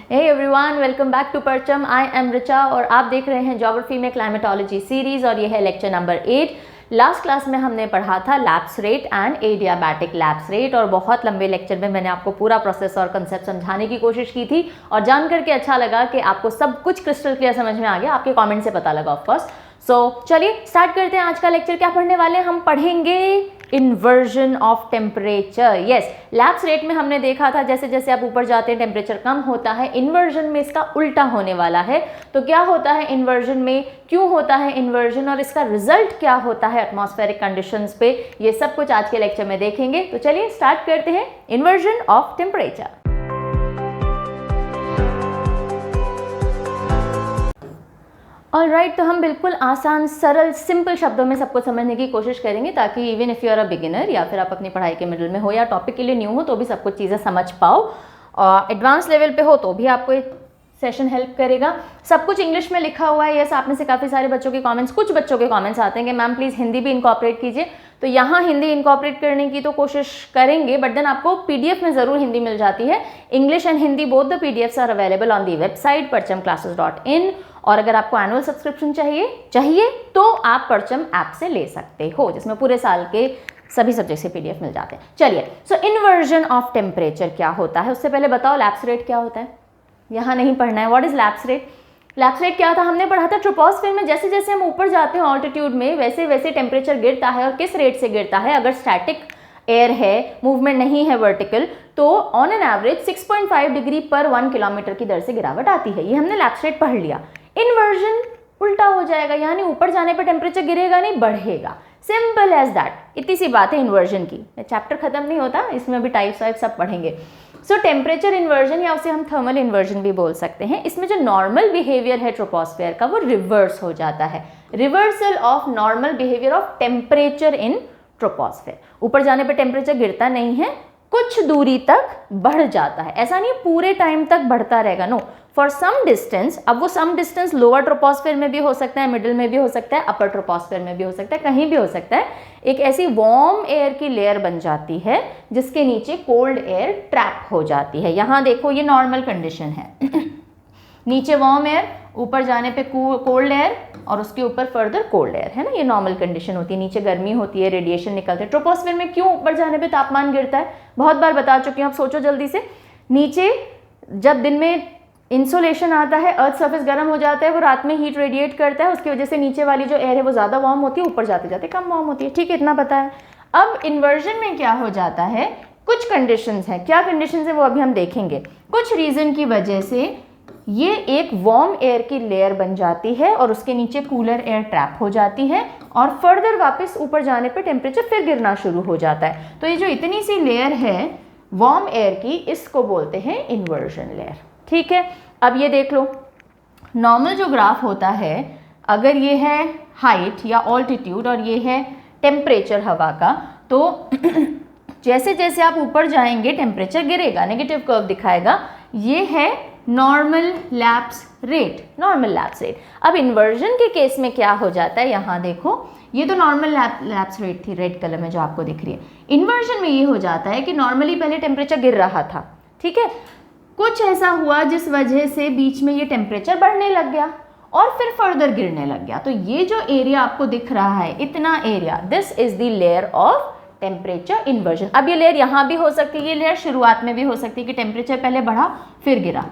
Hey everyone, welcome back to Parcham. I M Richa और आप देख रहे हैं ज्योग्राफी में क्लाइमेटोलॉजी सीरीज और ये है लेक्चर नंबर 8। लास्ट क्लास में हमने पढ़ा था lapse rate and adiabatic lapse rate और बहुत लंबे लेक्चर में मैंने आपको पूरा प्रोसेस और कंसेप्ट समझाने की कोशिश की थी और जान करके अच्छा लगा कि आपको सब कुछ क्रिस्टल क्लियर समझ में आ गया। आपके कमेंट से पता लगा ऑफकोर्स। सो चलिए स्टार्ट करते हैं आज का लेक्चर। क्या पढ़ने वाले हैं? हम पढ़ेंगे inversion of temperature. Yes, lapse rate में हमने देखा था जैसे जैसे आप ऊपर जाते हैं टेम्परेचर कम होता है। इन्वर्जन में इसका उल्टा होने वाला है। तो क्या होता है इन्वर्जन में, क्यों होता है इन्वर्जन और इसका रिजल्ट क्या होता है एटमॉस्फेरिक कंडीशंस पे, ये सब कुछ आज के लेक्चर में देखेंगे। तो चलिए स्टार्ट करते हैं इन्वर्जन ऑफ टेम्परेचर। ऑलराइट, तो हम बिल्कुल आसान सरल सिंपल शब्दों में सबको समझने की कोशिश करेंगे ताकि even if you are a beginner या फिर आप अपनी पढ़ाई के मिडिल में हो या टॉपिक के लिए न्यू हो तो भी सब कुछ चीज़ें समझ पाओ। और एडवांस लेवल पे हो तो भी आपको सेशन हेल्प करेगा। सब कुछ इंग्लिश में लिखा हुआ है। यस, आप में से काफ़ी सारे बच्चों के कमेंट्स, कुछ बच्चों के कमेंट्स आते हैं कि मैम प्लीज़ हिंदी भी इनकॉर्पोरेट कीजिए। तो यहाँ हिंदी इनकॉर्पोरेट करने की तो कोशिश करेंगे, बट देन आपको पीडीएफ में ज़रूर हिंदी मिल जाती है। English and Hindi both the PDFs are available on the website परचमक्लासेस.in। और अगर आपको एनुअल सब्सक्रिप्शन चाहिए तो आप परचम ऐप से ले सकते हो, जिसमें पूरे साल के सभी सब्जेक्ट से पीडीएफ मिल जाते हैं। चलिए, सो इन्वर्जन ऑफ टेम्परेचर क्या होता है उससे पहले बताओ लैप्स रेट क्या होता है। यहाँ नहीं पढ़ना है। What is lapse rate? Lapse rate क्या था हमने पढ़ा था। ट्रोपोस्फेयर में जैसे जैसे हम ऊपर जाते हैं ऑल्टीट्यूड में वैसे वैसे टेम्परेचर गिरता है। और किस रेट से गिरता है? अगर स्टैटिक एयर है, मूवमेंट नहीं है वर्टिकल, तो ऑन एन एवरेज 6.5 डिग्री पर 1 किलोमीटर की दर से गिरावट आती है। ये हमने लैप्स रेट पढ़ लिया। इन्वर्जन उल्टा हो जाएगा, यानी ऊपर जाने पर टेम्परेचर गिरेगा नहीं, बढ़ेगा। Simple as that. इतनी सी बात है इन्वर्जन की। चैप्टर खत्म नहीं होता, इसमें भी टाइप्स वाइप सब पढ़ेंगे। सो टेम्परेचर इन्वर्जन या उसे हम थर्मल इन्वर्जन भी बोल सकते हैं। इसमें जो नॉर्मल बिहेवियर है ट्रोपोस्फेयर का वो रिवर्स हो जाता है। Reversal of normal behaviour of temperature in troposphere. ऊपर जाने पर टेम्परेचर गिरता नहीं है, कुछ दूरी तक बढ़ जाता है। ऐसा नहीं पूरे टाइम तक बढ़ता रहेगा, नो, फॉर सम डिस्टेंस। अब वो सम डिस्टेंस लोअर ट्रोपोस्फेयर में भी हो सकता है, मिडिल में भी हो सकता है, अपर ट्रोपोस्फेयर में भी हो सकता है, कहीं भी हो सकता है। एक ऐसी वार्म एयर की लेयर बन जाती है जिसके नीचे कोल्ड एयर ट्रैप हो जाती है। यहाँ देखो ये नॉर्मल कंडीशन है। नीचे वार्म एयर, ऊपर जाने पे कोल्ड एयर और उसके ऊपर फर्दर कोल्ड एयर, है ना। ये नॉर्मल कंडीशन होती है। नीचे गर्मी होती है, रेडिएशन निकलते हैं। ट्रोपोस्फेयर में क्यों ऊपर जाने पे तापमान गिरता है? बहुत बार बता चुकी हूँ, आप सोचो जल्दी से। नीचे जब दिन में इंसोलेशन आता है, अर्थ सरफेस गर्म हो जाता है, वो रात में हीट रेडिएट करता है, उसकी वजह से नीचे वाली जो एयर है वो ज़्यादा वार्म होती है, ऊपर जाते जाते कम वार्म होती है। ठीक है, इतना पता है। अब इन्वर्जन में क्या हो जाता है, कुछ कंडीशंस हैं। क्या कंडीशंस है वो अभी हम देखेंगे। कुछ रीज़न की वजह से ये एक वार्म एयर की लेयर बन जाती है और उसके नीचे कूलर एयर ट्रैप हो जाती है और फर्दर वापस ऊपर जाने पे टेम्परेचर फिर गिरना शुरू हो जाता है। तो ये जो इतनी सी लेयर है वार्म एयर की, इसको बोलते हैं इन्वर्जन लेयर। ठीक है, अब ये देख लो, नॉर्मल जो ग्राफ होता है, अगर ये है हाइट या ऑल्टीट्यूड और ये है टेम्परेचर हवा का, तो जैसे जैसे आप ऊपर जाएंगे टेम्परेचर गिरेगा, नेगेटिव कर्व दिखाएगा। ये है normal lapse rate, normal lapse rate. अब इन्वर्जन के केस में क्या हो जाता है, यहाँ देखो, ये तो नॉर्मल लैप्स रेट थी रेड कलर में जो आपको दिख रही है। इन्वर्जन में ये हो जाता है कि नॉर्मली पहले टेम्परेचर गिर रहा था, ठीक है, कुछ ऐसा हुआ जिस वजह से बीच में ये टेम्परेचर बढ़ने लग गया और फिर फर्दर गिरने लग गया। तो ये जो एरिया आपको दिख रहा है, इतना area, this is the layer of temperature inversion. अब ये लेयर यहाँ भी हो सकती है, ये लेयर शुरुआत में भी हो सकती है कि टेम्परेचर पहले बढ़ा फिर गिरा।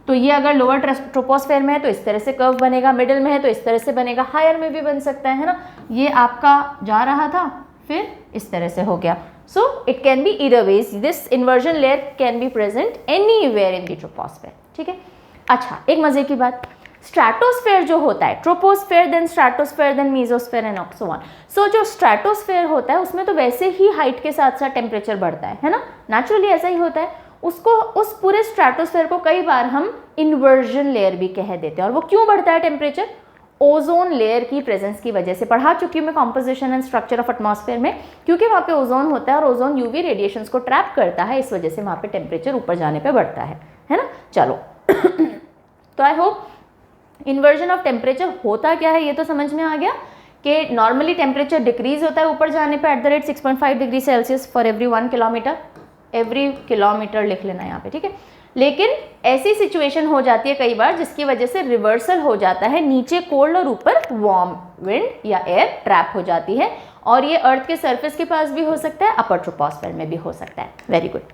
तो ये अगर लोअर ट्रोपोस्फेयर में है तो इस तरह से कर्व बनेगा, मिडिल में है तो इस तरह से बनेगा, हायर में भी बन सकता है ना। ये आपका जा रहा था फिर इस तरह से हो गया। So it can be either ways. This inversion layer can be present anywhere in the troposphere. ठीक है। अच्छा, एक मजे की बात, स्ट्रैटोस्फेयर जो होता है, troposphere then stratosphere then mesosphere and so on. So जो स्ट्रैटोस्फेयर होता है उसमें तो वैसे ही हाइट के साथ साथ टेम्परेचर बढ़ता है ना, नेचुरली ऐसा ही होता है। उसको, उस पूरे स्ट्रैटोस्फेयर को कई बार हम इन्वर्जन लेयर भी कह देते हैं। और वो क्यों बढ़ता है टेम्परेचर? ओजोन लेयर की प्रेजेंस की वजह से। पढ़ा चुकी हूँ मैं composition and structure of atmosphere में, क्योंकि वहाँ पे ओजोन होता है और ओजोन यूवी रेडिएशंस को ट्रैप करता है, इस वजह से वहाँ पे टेम्परेचर ऊपर जाने पे बढ़ता है ना। चलो तो I hope inversion of temperature होता क्या है ये तो समझ में आ गया कि नॉर्मली टेम्परेचर डिक्रीज होता है ऊपर जाने पे at the rate 6.5 degree Celsius for every 1 kilometre. Every kilometre लिख लेना यहाँ पे, ठीक है। लेकिन ऐसी सिचुएशन हो जाती है कई बार जिसकी वजह से रिवर्सल हो जाता है, नीचे कोल्ड और ऊपर वार्म विंड या एयर ट्रैप हो जाती है, और ये अर्थ के सरफेस के पास भी हो सकता है, अपर ट्रोपोस्फेयर में भी हो सकता है। Very good.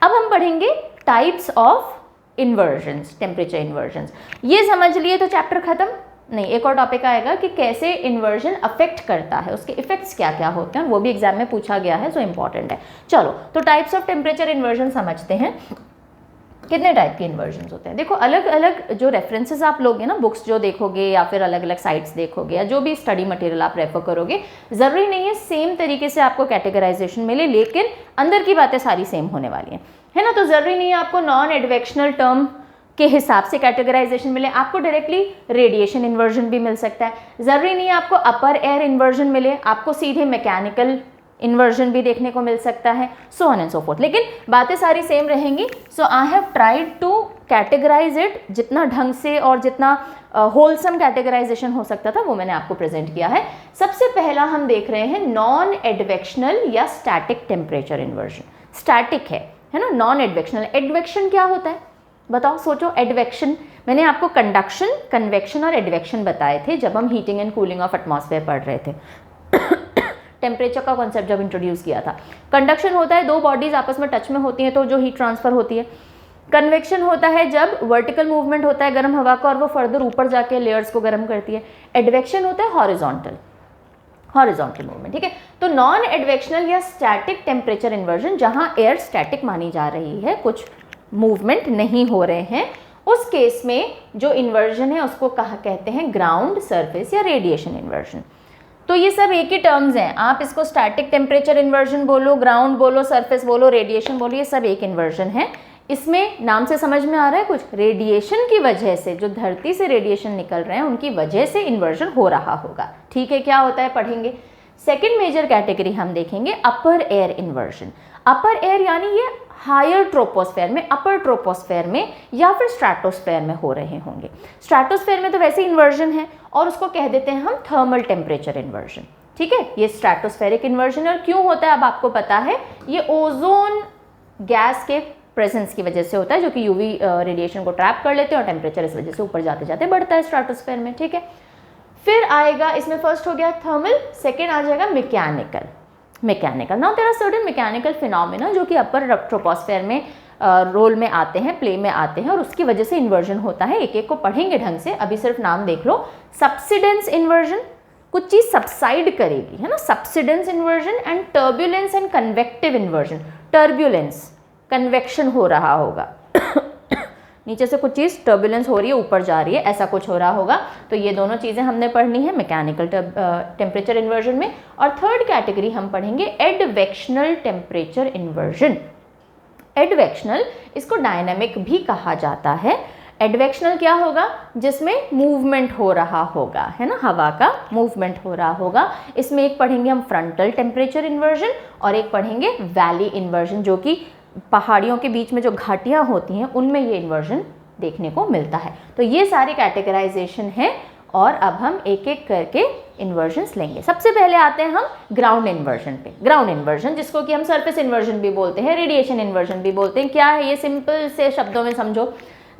अब हम पढ़ेंगे टाइप्स ऑफ इन्वर्जन्स, टेम्परेचर इन्वर्जन्स। ये समझ लिए तो चैप्टर खत्म नहीं। एक और टॉपिक आएगा कि कैसे इन्वर्जन अफेक्ट करता है, उसके इफेक्ट्स क्या क्या होते हैं, वो भी एग्जाम में पूछा गया है, सो इंपॉर्टेंट है। चलो तो टाइप्स ऑफ टेम्परेचर इन्वर्जन समझते हैं। कितने टाइप के इन्वर्जन्स होते हैं? देखो, अलग अलग जो रेफरेंसेस आप लोगे ना, बुक्स जो देखोगे या फिर अलग अलग साइट्स देखोगे या जो भी स्टडी मटेरियल आप रेफर करोगे, ज़रूरी नहीं है सेम तरीके से आपको कैटेगराइजेशन मिले, लेकिन अंदर की बातें सारी सेम होने वाली हैं, है ना। तो ज़रूरी नहीं है आपको नॉन एडवेक्शनल टर्म के हिसाब से कैटेगराइजेशन मिले, आपको डायरेक्टली रेडिएशन इन्वर्जन भी मिल सकता है। ज़रूरी नहीं है आपको अपर एयर इन्वर्जन मिले, आपको सीधे मैकेनिकल इन्वर्जन भी देखने को मिल सकता है, so on and so forth, लेकिन बातें सारी सेम रहेंगी। So I have tried to categorise it, जितना ढंग से और जितना होलसम कैटेगराइजेशन हो सकता था वो मैंने आपको प्रेजेंट किया है। सबसे पहला हम देख रहे हैं नॉन एडवेक्शनल या स्टैटिक टेम्परेचर इन्वर्जन। स्टैटिक है ना, नॉन एडवेक्शनल। एडवेक्शन क्या होता है बताओ, सोचो। एडवेक्शन मैंने आपको कंडक्शन, कन्वेक्शन और एडवेक्शन बताए थे जब हम heating and cooling of atmosphere पढ़ रहे थे। टेम्परेचर का कॉन्सेप्ट जब इंट्रोड्यूस किया था। कंडक्शन होता है दो बॉडीज आपस में टच में होती हैं तो जो हीट ट्रांसफर होती है। कन्वेक्शन होता है जब वर्टिकल मूवमेंट होता है गर्म हवा का और वो फर्दर ऊपर जाके लेयर्स को गर्म करती है। एडवेक्शन होता है हॉरिजॉन्टल मूवमेंट, ठीक है। तो नॉन एडवेक्शनल या स्टैटिक टेम्परेचर इन्वर्जन, जहां एयर स्टैटिक मानी जा रही है, कुछ मूवमेंट नहीं हो रहे हैं, उस केस में जो इन्वर्जन है उसको कहते हैं ग्राउंड, सरफेस या रेडिएशन इन्वर्जन। तो ये सब एक ही टर्म्स हैं, आप इसको स्टैटिक टेम्परेचर इन्वर्जन बोलो, ग्राउंड बोलो, सरफेस बोलो, रेडिएशन बोलो, ये सब एक इन्वर्जन है। इसमें नाम से समझ में आ रहा है कुछ, रेडिएशन की वजह से, जो धरती से रेडिएशन निकल रहे हैं उनकी वजह से इन्वर्जन हो रहा होगा, ठीक है। क्या होता है पढ़ेंगे। सेकेंड मेजर कैटेगरी हम देखेंगे अपर एयर इन्वर्जन। अपर एयर यानी ये हायर ट्रोपोस्फेयर में, अपर ट्रोपोस्फेयर में या फिर स्ट्रैटोस्फेयर में हो रहे होंगे। स्ट्रैटोस्फेयर में तो वैसे इन्वर्जन है और उसको कह देते हैं हम थर्मल टेम्परेचर इन्वर्जन, ठीक है। ये स्ट्रैटोस्फेरिक इन्वर्जन और क्यों होता है अब आपको पता है, ये ओजोन गैस के प्रेजेंस की वजह से होता है, जो कि यूवी रेडिएशन को ट्रैप कर लेते हैं और टेम्परेचर इस वजह से ऊपर जाते जाते बढ़ता है स्ट्रैटोस्फेयर में, ठीक है। फिर आएगा, इसमें फर्स्ट हो गया थर्मल, सेकेंड आ जाएगा mechanical. Now there are certain mechanical phenomena जो कि अपर ट्रोपोस्फेयर में रोल में आते हैं, प्ले में आते हैं और उसकी वजह से इन्वर्जन होता है। एक एक को पढ़ेंगे ढंग से, अभी सिर्फ नाम देख लो। सबसिडेंस इन्वर्जन, कुछ चीज सबसाइड करेगी, है ना, subsidence inversion. And turbulence and convective inversion. Turbulence, convection हो रहा होगा नीचे से कुछ चीज़ टर्बुलेंस हो रही है, ऊपर जा रही है, ऐसा कुछ हो रहा होगा। तो ये दोनों चीज़ें हमने पढ़नी है मैकेनिकल टेम्परेचर इन्वर्जन में। और थर्ड कैटेगरी हम पढ़ेंगे एडवेक्शनल टेम्परेचर इन्वर्जन। एडवेक्शनल, इसको डायनामिक भी कहा जाता है। एडवेक्शनल क्या होगा, जिसमें मूवमेंट हो रहा होगा, है ना, हवा का मूवमेंट हो रहा होगा। इसमें एक पढ़ेंगे हम फ्रंटल टेम्परेचर इन्वर्जन और एक पढ़ेंगे वैली इन्वर्जन, जो कि पहाड़ियों के बीच में जो घाटियाँ होती हैं उनमें ये इन्वर्जन देखने को मिलता है। तो ये सारी कैटेगराइजेशन है और अब हम एक एक करके इन्वर्जन्स लेंगे। सबसे पहले आते हैं हम ग्राउंड इन्वर्जन पे। ग्राउंड इन्वर्जन, जिसको कि हम सरफेस इन्वर्जन भी बोलते हैं, रेडिएशन इन्वर्जन भी बोलते हैं। क्या है ये, सिंपल से शब्दों में समझो।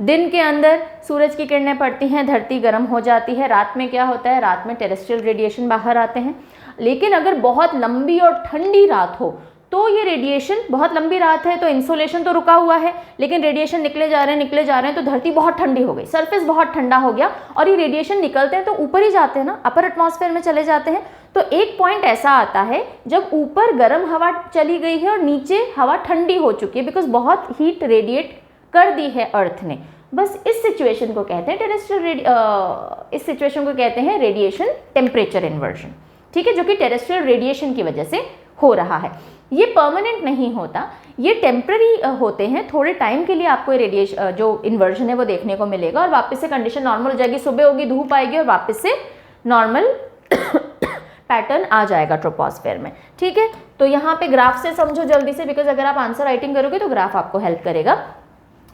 दिन के अंदर सूरज की किरणें पड़ती हैं, धरती गर्म हो जाती है। रात में क्या होता है, रात में टेरेस्ट्रियल रेडिएशन बाहर आते हैं। लेकिन अगर बहुत लंबी और ठंडी रात हो तो ये रेडिएशन, बहुत लंबी रात है तो इंसोलेशन तो रुका हुआ है, लेकिन रेडिएशन निकले जा रहे हैं तो धरती बहुत ठंडी हो गई, सरफेस बहुत ठंडा हो गया और ये रेडिएशन निकलते हैं तो ऊपर ही जाते हैं ना, अपर एटमॉस्फेयर में चले जाते हैं। तो एक पॉइंट ऐसा आता है जब ऊपर गर्म हवा चली गई है और नीचे हवा ठंडी हो चुकी है, बिकॉज बहुत हीट रेडिएट कर दी है अर्थ ने। बस इस सिचुएशन को कहते हैं इस सिचुएशन को कहते हैं रेडिएशन टेम्परेचर इन्वर्जन, ठीक है, जो कि टेरेस्ट्रियल रेडिएशन की वजह से हो रहा है। ये परमानेंट नहीं होता, ये टेम्पररी होते हैं, थोड़े टाइम के लिए आपको रेडिएशन जो इन्वर्जन है वो देखने को मिलेगा और वापस से कंडीशन नॉर्मल हो जाएगी, सुबह होगी, धूप आएगी और वापस से नॉर्मल पैटर्न आ जाएगा ट्रोपोस्फेयर में, ठीक है। तो यहाँ पे ग्राफ से समझो जल्दी से, बिकॉज अगर आप आंसर राइटिंग करोगे तो ग्राफ आपको हेल्प करेगा।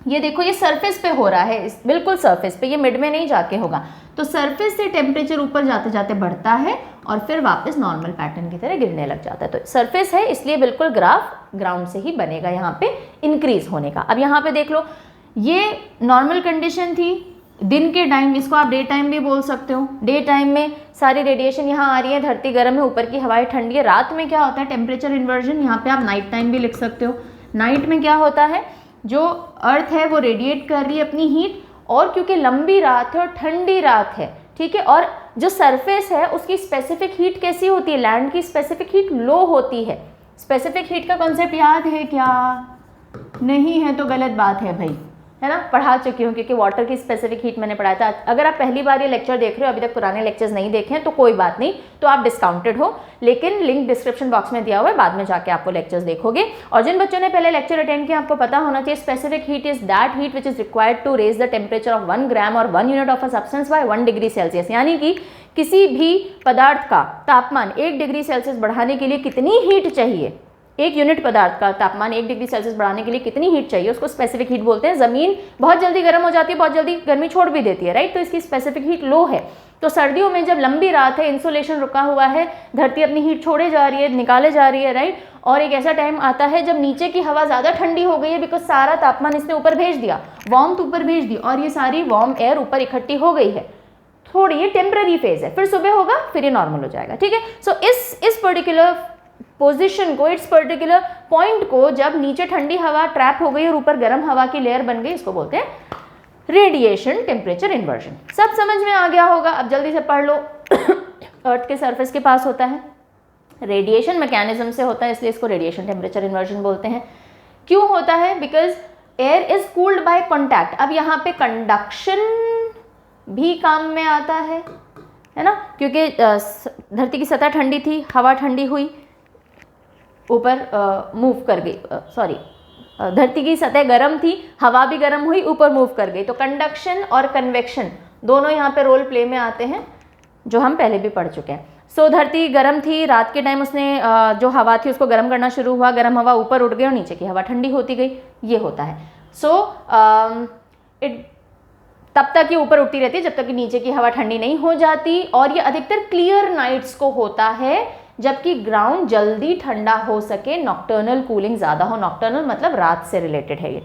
ये देखो, ये सरफेस पे हो रहा है, बिल्कुल सरफेस पे, ये मिड में नहीं जाके होगा। तो सरफेस से टेम्परेचर ऊपर जाते जाते बढ़ता है और फिर वापस नॉर्मल पैटर्न की तरह गिरने लग जाता है। तो सरफेस है इसलिए बिल्कुल ग्राफ ग्राउंड से ही बनेगा यहाँ पे इंक्रीज होने का। अब यहाँ पे देख लो, ये नॉर्मल कंडीशन थी दिन के टाइम, इसको आप डे टाइम भी बोल सकते हो। डे टाइम में सारी रेडिएशन यहाँ आ रही है, धरती गर्म है, ऊपर की हवाएं ठंडी है। रात में क्या होता है, टेम्परेचर इन्वर्जन, यहाँ पे आप नाइट टाइम भी लिख सकते हो। नाइट में क्या होता है, जो अर्थ है वो रेडिएट कर रही है अपनी हीट, और क्योंकि लंबी रात है और ठंडी रात है, ठीक है, और जो सरफेस है उसकी स्पेसिफिक हीट कैसी होती है, लैंड की स्पेसिफिक हीट लो होती है। स्पेसिफिक हीट का कॉन्सेप्ट याद है क्या? नहीं है तो गलत बात है भाई, है ना, पढ़ा चुकी हूँ, क्योंकि वाटर की स्पेसिफिक हीट मैंने पढ़ाया था। अगर आप पहली बार ये लेक्चर देख रहे हो, अभी तक पुराने लेक्चर्स नहीं देखे हैं, तो कोई बात नहीं, तो आप डिस्काउंटेड हो, लेकिन लिंक डिस्क्रिप्शन बॉक्स में दिया हुआ है, बाद में जाके आप वो लेक्चर्स देखोगे। और जिन बच्चों ने पहले लेक्चर अटेंड किया, आपको पता होना चाहिए specific heat is that heat which is required to raise the temperature of 1 gram और 1 unit of a substance by 1 degree Celsius. यानी कि किसी भी पदार्थ का तापमान 1 डिग्री सेल्सियस बढ़ाने के लिए कितनी हीट चाहिए, 1 यूनिट पदार्थ का तापमान 1 डिग्री सेल्सियस बढ़ाने के लिए कितनी हीट चाहिए, उसको स्पेसिफिक हीट बोलते हैं। जमीन बहुत जल्दी गर्म हो जाती है, बहुत जल्दी गर्मी छोड़ भी देती है, राइट, तो इसकी स्पेसिफिक हीट लो है। तो सर्दियों में जब लंबी रात है, इंसुलेशन रुका हुआ है, धरती अपनी हीट छोड़े जा रही है, निकाले जा रही है, राइट, और एक ऐसा टाइम आता है जब नीचे की हवा ज़्यादा ठंडी हो गई है, बिकॉज सारा तापमान इसने ऊपर भेज दिया, वार्मथ ऊपर भेज दी, और ये सारी वार्म एयर ऊपर इकट्ठी हो गई है। थोड़ी ये टेम्पररी फेज है, फिर सुबह होगा, फिर ये नॉर्मल हो जाएगा, ठीक है। सो इस पर्टिकुलर पोजीशन को, इट्स पर्टिकुलर पॉइंट को, जब नीचे ठंडी हवा ट्रैप हो गई और ऊपर गर्म हवा की लेयर बन गई, इसको बोलते हैं रेडिएशन टेम्परेचर इन्वर्जन। सब समझ में आ गया होगा, अब जल्दी से पढ़ लो। अर्थ के सरफेस के पास होता है, रेडिएशन मैकेनिज्म से होता है, इसलिए इसको रेडिएशन टेम्परेचर इन्वर्जन बोलते हैं। क्यों होता है? Because air is cooled by contact. अब यहाँ पे कंडक्शन भी काम में आता है ना, क्योंकि धरती की सतह ठंडी थी, हवा ठंडी हुई, ऊपर मूव कर गई, सॉरी, धरती की सतह गर्म थी, हवा भी गर्म हुई, ऊपर मूव कर गई, तो कंडक्शन और कन्वेक्शन दोनों यहाँ पे रोल प्ले में आते हैं, जो हम पहले भी पढ़ चुके हैं। सो धरती गर्म थी, रात के टाइम उसने जो हवा थी उसको गर्म करना शुरू हुआ, गर्म हवा ऊपर उठ गई और नीचे की हवा ठंडी होती गई, ये होता है। सो तब तक ये ऊपर उठती रहती है जब तक कि नीचे की हवा ठंडी नहीं हो जाती, और ये अधिकतर क्लियर नाइट्स को होता है, जबकि ग्राउंड जल्दी ठंडा हो सके, नॉक्टर्नल कूलिंग ज़्यादा हो। नॉक्टर्नल मतलब रात से रिलेटेड है ये।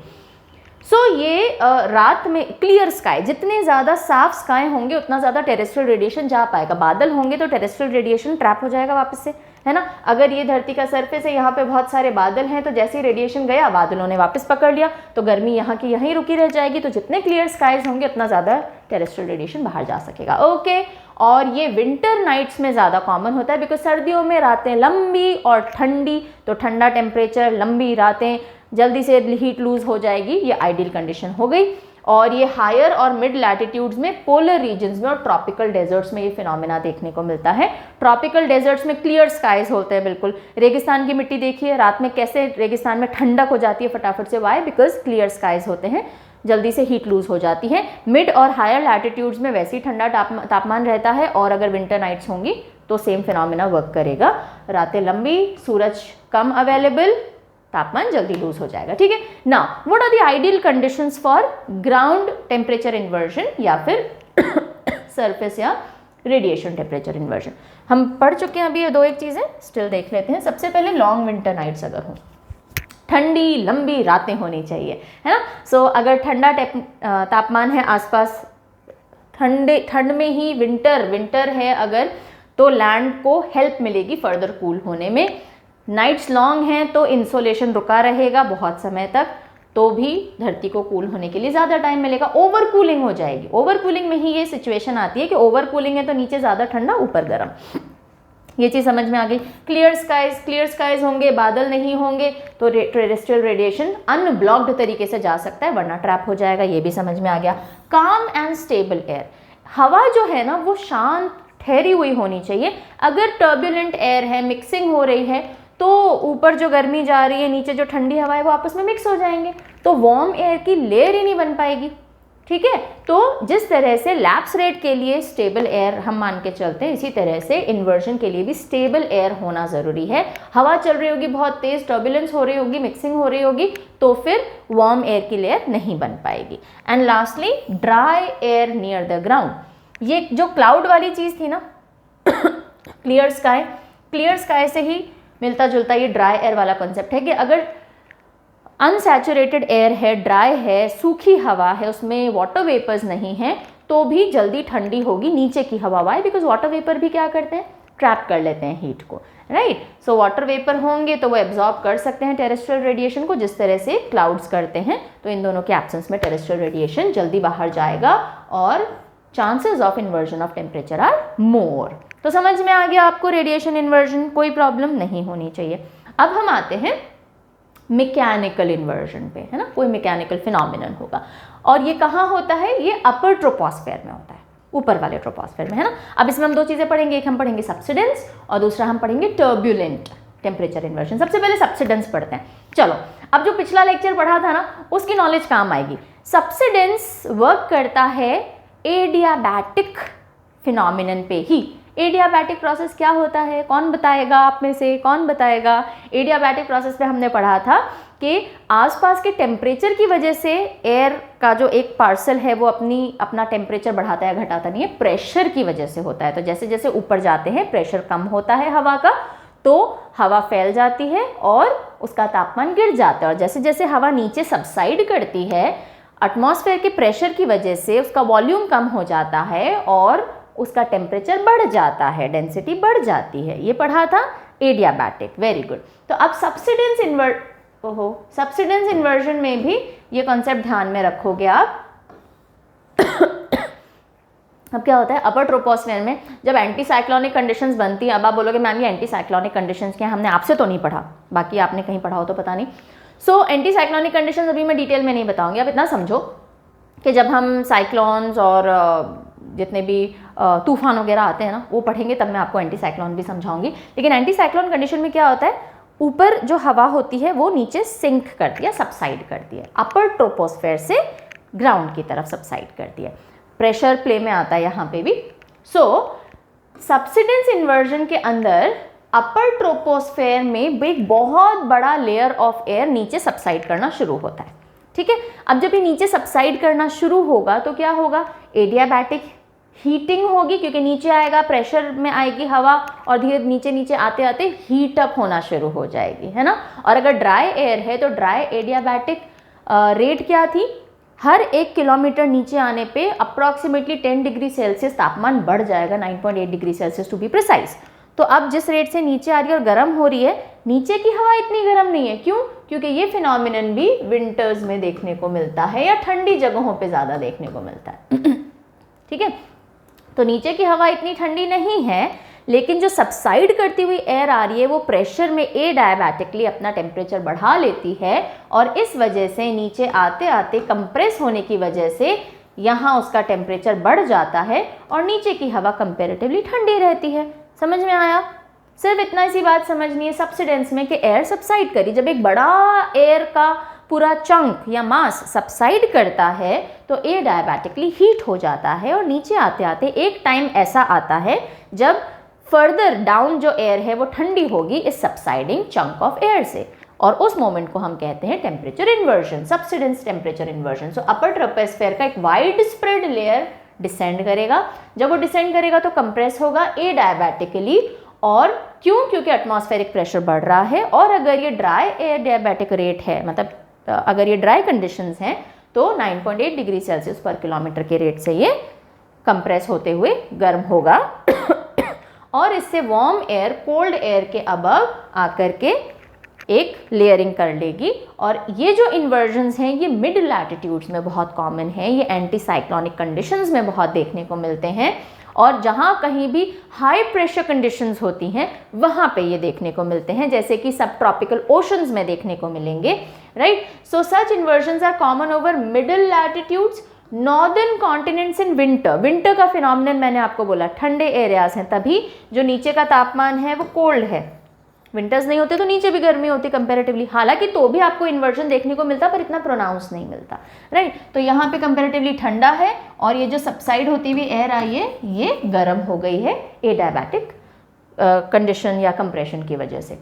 सो ये रात में क्लियर स्काई, जितने ज़्यादा साफ स्काई होंगे उतना ज़्यादा टेरेस्ट्रियल रेडिएशन जा पाएगा। बादल होंगे तो टेरेस्ट्रियल रेडिएशन ट्रैप हो जाएगा वापस से, है ना। अगर ये धरती का सरफेस है, यहाँ पे बहुत सारे बादल हैं, तो जैसे ही रेडिएशन गया बादलों ने वापस पकड़ लिया, तो गर्मी यहाँ की यहीं रुकी रह जाएगी। तो जितने क्लियर स्काइज होंगे उतना ज़्यादा टेरेस्ट्रियल रेडिएशन बाहर जा सकेगा, ओके। और ये विंटर नाइट्स में ज़्यादा कॉमन होता है, बिकॉज सर्दियों में रातें लंबी और ठंडी, तो ठंडा टेम्परेचर, लंबी रातें, जल्दी से हीट लूज हो जाएगी, ये आइडियल कंडीशन हो गई। और ये हायर और मिड लैटिट्यूड्स में, पोलर रीजन्स में और ट्रॉपिकल डेजर्ट्स में ये फिनोमेना देखने को मिलता है। ट्रॉपिकल डेजर्ट्स में क्लियर स्काइज होते हैं, बिल्कुल। रेगिस्तान की मिट्टी देखिए, रात में कैसे रेगिस्तान में ठंडक हो जाती है फटाफट से, वाई? बिकॉज क्लियर स्काइज होते हैं, जल्दी से हीट लूज हो जाती है। मिड और हायर लैटिट्यूड्स में वैसे ही ठंडा तापमान रहता है, और अगर विंटर नाइट्स होंगी तो सेम फिनोमेना वर्क करेगा। रातें लंबी, सूरज कम अवेलेबल, तापमान जल्दी लूज हो जाएगा, ठीक है ना। What are the ideal conditions for ground temperature inversion या फिर सरफेस या रेडिएशन टेम्परेचर इन्वर्जन? हम पढ़ चुके हैं अभी ये 2-1 चीज़ें, स्टिल देख लेते हैं। सबसे पहले लॉन्ग विंटर नाइट्स अगर हो, ठंडी लंबी रातें होनी चाहिए, है ना। सो अगर ठंडा तापमान है आसपास, ठंड में ही विंटर है अगर, तो लैंड को हेल्प मिलेगी फर्दर कूल होने में। नाइट्स लॉन्ग हैं तो इंसोलेशन रुका रहेगा बहुत समय तक, तो भी धरती को कूल होने के लिए ज़्यादा टाइम मिलेगा। ओवर कूलिंग हो जाएगी, ओवर कूलिंग में ही ये सिचुएशन आती है कि ओवर कूलिंग है तो नीचे ज़्यादा ठंडा, ऊपर गर्म। ये चीज़ समझ में आ गई। क्लियर स्काइज होंगे, बादल नहीं होंगे, तो टेरेस्ट्रियल रेडिएशन अनब्लॉक्ड तरीके से जा सकता है, वरना ट्रैप हो जाएगा, ये भी समझ में आ गया। काम एंड स्टेबल एयर, हवा जो है ना वो शांत ठहरी हुई होनी चाहिए। अगर टर्बुलेंट एयर है, मिक्सिंग हो रही है, तो ऊपर जो गर्मी जा रही है, नीचे जो ठंडी हवा है, वो आपस में मिक्स हो जाएंगे, तो वार्म एयर की लेयर ही नहीं बन पाएगी, ठीक है। तो जिस तरह से लैप्स रेट के लिए स्टेबल एयर हम मान के चलते हैं, इसी तरह से इन्वर्जन के लिए भी स्टेबल एयर होना ज़रूरी है। हवा चल रही होगी बहुत तेज़, टर्बुलेंस हो रही होगी, मिक्सिंग हो रही होगी, तो फिर वार्म एयर की लेयर नहीं बन पाएगी। And lastly dry air near the ground. ये जो क्लाउड वाली चीज़ थी ना, क्लियर स्काई से ही मिलता जुलता ये ड्राई एयर वाला कॉन्सेप्ट है कि अगर अनसैचुरेटेड एयर है, ड्राई है, सूखी हवा है, उसमें वाटर वेपर्स नहीं है, तो भी जल्दी ठंडी होगी नीचे की हवा। वाई? बिकॉज वाटर वेपर भी क्या करते हैं, ट्रैप कर लेते हैं हीट को, राइट। सो वाटर वेपर होंगे तो वो एब्जॉर्ब कर सकते हैं टेरेस्ट्रियल रेडिएशन को, जिस तरह से क्लाउड्स करते हैं। तो इन दोनों के एब्सेंस में टेरेस्ट्रियल रेडिएशन जल्दी बाहर जाएगा और chances of inversion of temperature are more. तो समझ में आ गया आपको रेडिएशन इन्वर्जन, कोई प्रॉब्लम नहीं होनी चाहिए। अब हम आते हैं मैकेनिकल इन्वर्जन पे, है ना, कोई मैकेनिकल फिनोमिनन होगा। और ये कहाँ होता है, ये अपर ट्रोपोस्फेयर में होता है, ऊपर वाले ट्रोपोस्फेयर में, है ना। अब इसमें हम दो चीज़ें पढ़ेंगे, एक हम पढ़ेंगे सब्सिडेंस और दूसरा हम पढ़ेंगे टर्ब्यूलेंट टेम्परेचर इन्वर्जन। सबसे पहले सब्सिडेंस पढ़ते हैं। चलो, अब जो पिछला लेक्चर पढ़ा था ना, उसकी नॉलेज काम आएगी। सब्सिडेंस वर्क करता है एडियाबैटिक फिनोमिनन पे ही। एडियाबैटिक प्रोसेस क्या होता है, कौन बताएगा आप में से, कौन बताएगा? एडियाबैटिक प्रोसेस पे हमने पढ़ा था कि आसपास के टेम्परेचर की वजह से एयर का जो एक पार्सल है वो अपना टेम्परेचर बढ़ाता है, घटाता नहीं है, प्रेशर की वजह से होता है। तो जैसे जैसे ऊपर जाते हैं प्रेशर कम होता है हवा का, तो हवा फैल जाती है और उसका तापमान गिर जाता है। और जैसे जैसे हवा नीचे सबसाइड करती है, एटमॉस्फेयर के प्रेशर की वजह से उसका वॉल्यूम कम हो जाता है और उसका टेम्परेचर बढ़ जाता है, डेंसिटी बढ़ जाती है। ये पढ़ा था एडियाबैटिक, वेरी गुड। तो अब सब्सिडेंस इन्वर्जन में भी ये कॉन्सेप्ट ध्यान में रखोगे आप। अब क्या होता है, अपर ट्रोपोस्फेयर में जब एंटी साइक्लोनिक कंडीशंस बनती हैं, अब आप बोलोगे मैम ये एंटी साइक्लोनिक कंडीशंस क्या, हमने आपसे तो नहीं पढ़ा, बाकी आपने कहीं पढ़ा हो तो पता नहीं। सो एंटी साइक्लोनिक कंडीशंस अभी मैं डिटेल में नहीं बताऊंगी। आप इतना समझो कि जब हम साइक्लोन्स और जितने भी तूफान वगैरह आते हैं ना, वो पढ़ेंगे, तब मैं आपको एंटी साइक्लोन भी समझाऊंगी। लेकिन एंटी साइक्लोन कंडीशन में क्या होता है, ऊपर जो हवा होती है वो नीचे सिंक करती है, सबसाइड करती है, अपर ट्रोपोस्फेयर से ग्राउंड की तरफ सबसाइड करती है। प्रेशर प्ले में आता है यहाँ पे भी। सो सब्सिडेंस इन्वर्जन के अंदर अपर ट्रोपोस्फेयर में एक बहुत बड़ा लेयर ऑफ एयर नीचे सबसाइड करना शुरू होता है, ठीक है। अब जब ये नीचे सबसाइड करना शुरू होगा तो क्या होगा, एडियाबैटिक हीटिंग होगी, क्योंकि नीचे आएगा, प्रेशर में आएगी हवा और धीरे नीचे नीचे आते आते हीट अप होना शुरू हो जाएगी, है ना। और अगर ड्राई एयर है तो ड्राई एडियाबैटिक रेट क्या थी, हर 1 किलोमीटर नीचे आने पे अप्रॉक्सीमेटली 10 डिग्री सेल्सियस तापमान बढ़ जाएगा, 9.8 degree Celsius to be precise. तो अब जिस रेट से नीचे आ रही है और गर्म हो रही है, नीचे की हवा इतनी गर्म नहीं है, क्यों? क्योंकि ये फिनोमिनन भी विंटर्स में देखने को मिलता है या ठंडी जगहों पे ज़्यादा देखने को मिलता है, ठीक है। तो नीचे की हवा इतनी ठंडी नहीं है, लेकिन जो सबसाइड करती हुई एयर आ रही है वो प्रेशर में एडियाबैटिकली अपना टेम्परेचर बढ़ा लेती है और इस वजह से नीचे आते आते कंप्रेस होने की वजह से यहाँ उसका टेम्परेचर बढ़ जाता है और नीचे की हवा कंपेरेटिवली ठंडी रहती है। समझ में आया? सिर्फ इतना सी बात समझनी है सब्सिडेंस में कि एयर सबसाइड करी, जब एक बड़ा एयर का पूरा चंक या मास सबसाइड करता है तो एडियाबैटिकली हीट हो जाता है और नीचे आते आते एक टाइम ऐसा आता है जब फर्दर डाउन जो एयर है वो ठंडी होगी इस सबसाइडिंग चंक ऑफ एयर से, और उस मोमेंट को हम कहते हैं temperature inversion, subsidence temperature inversion. So upper troposphere का एक वाइड स्प्रेड लेयर डिसेंड करेगा, जब वो डिसेंड करेगा तो कंप्रेस होगा एडियाबैटिकली, और क्यों? क्योंकि एटमॉस्फेरिक प्रेशर बढ़ रहा है। और अगर ये ड्राई एडियाबैटिक रेट है, मतलब अगर ये ड्राई कंडीशंस हैं, तो 9.8 डिग्री सेल्सियस पर किलोमीटर के रेट से ये कंप्रेस होते हुए गर्म होगा और इससे वार्म एयर कोल्ड एयर के अबव आकर के एक लेयरिंग कर लेगी। और ये जो इन्वर्जन्स हैं ये मिड लैटिट्यूड्स में बहुत कॉमन है, ये एंटी साइक्लोनिक कंडीशंस में बहुत देखने को मिलते हैं, और जहाँ कहीं भी हाई प्रेशर कंडीशंस होती हैं वहाँ पे ये देखने को मिलते हैं, जैसे कि सब ट्रॉपिकल ओशंस में देखने को मिलेंगे, right. So such inversions are common over middle latitudes, northern continents in winter. Winter का फिनोमिनन मैंने आपको बोला, ठंडे एरियाज हैं, तभी जो नीचे का तापमान है वो कोल्ड है। विंटर्स नहीं होते तो नीचे भी गर्मी होती कंपैरेटिवली, हालांकि तो भी आपको इन्वर्जन देखने को मिलता पर इतना प्रोनाउंस नहीं मिलता, राइट। तो यहाँ पे कंपैरेटिवली ठंडा है और ये जो सबसाइड होती हुई एयर आई है ये गर्म हो गई है एडियाबैटिक कंडीशन या कंप्रेशन की वजह से।